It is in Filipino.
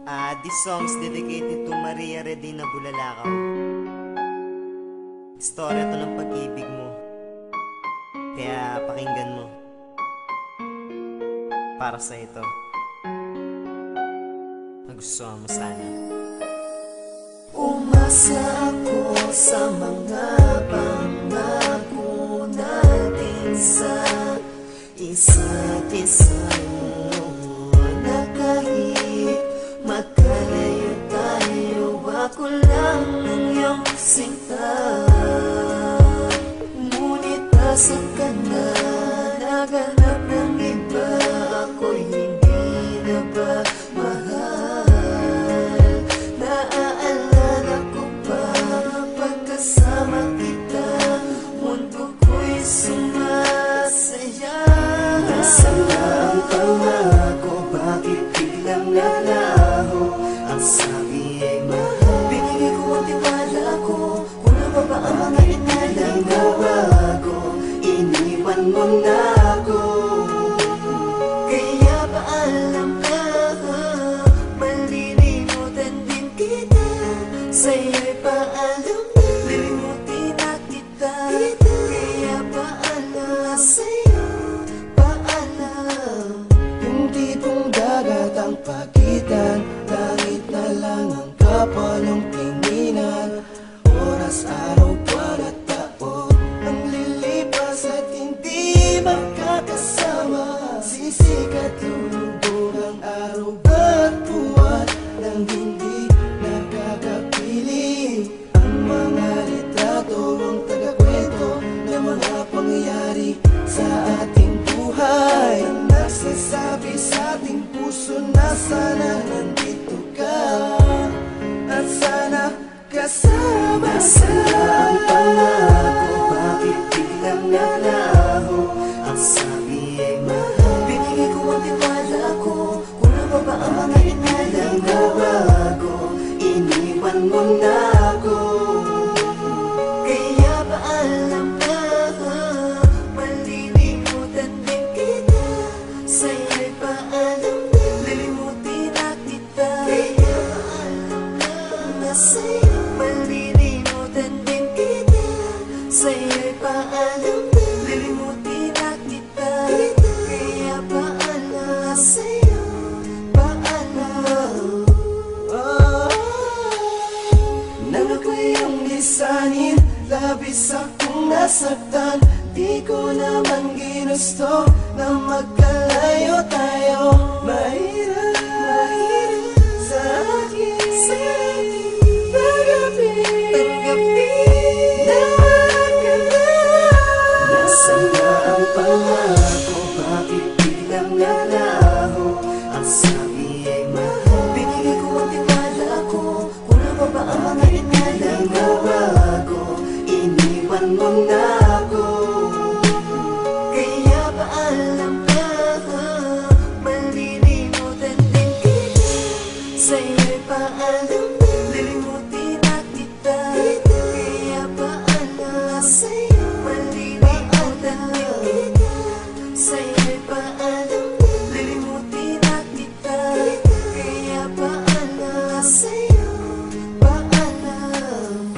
This song is dedicated to Maria Redina Bulalakaw. Istorya to ng pag-ibig mo, kaya pakinggan mo. Para sa ito, nagustuhan mo sana. Umasa ako sa mga pangako natin sa isa't isa, na kahit magkalayo tayo, ako lang ang iyong sinta. Ngunit nasa ka na, naghanap ng iba, ako'y hindi na ba mahal? Naaalala ko pa pagkasama kita, mundo ko'y sumasaya. Nasaan ang pangako, bakit biglang nalaho? Ang sabi ay mahal, binigay ko ang tiwala ko, kuna pa ba ang mga inalang nabago? Iniwan mo na ako, kaya ba alam na malilimutan din kita? Sa'yo'y paalam na lilimutin na kita, kaya ba alam sa'yo, paalam. Hindi pong dagat ang pagitan, langit na lang ang kapalong tinginan. Oras, araw, buwan at taon ang lilipas at hindi magkakasama. Sisikat lulubog ang araw at buwan nang hindi nagkakapiling. Ang mga litrato ang tagakwento ng mga pangyayari sa ating buhay, ang nagsasabi sa ating puso na sana nandito ka at sana kasama ka. Ang pangako, bakit biglang nalaho? Ang sabi ay mahal, binigay ko ang tiwala ko, kuna pa ba ang mga inalang nabago? Iniwan mo na ako, kaya ba alam na malilimutan din kita? Sa'yo'y paalam na lilimutin na kita, kaya ba alam na sa'yo malilimutan din kita? Sa'yo'y paalam na lilimutin na kita, kaya ba alam sa'yo, paalam. Nang ako'y iyong lisanin, labis akong nasaktan. Di ko naman ginusto na magkalayo tayo. Mahirap sa akin tanggapin na ka na. Nasaan na ang pangako, bakit biglang nalaho? Ang sabi ay mahal, binigay ko ang tiwala ko, kuna pa ba ang mga inalang nabago? Iniwan mo na ako, kaya ba alam na malilimutan din kita? Sa'yo'y paalam na lilimutin na kita, kaya ba alam sa'yo malilimutan din kita? Sa'yo'y paalam na lilimutin na kita, kaya ba alam sa'yo, paalam.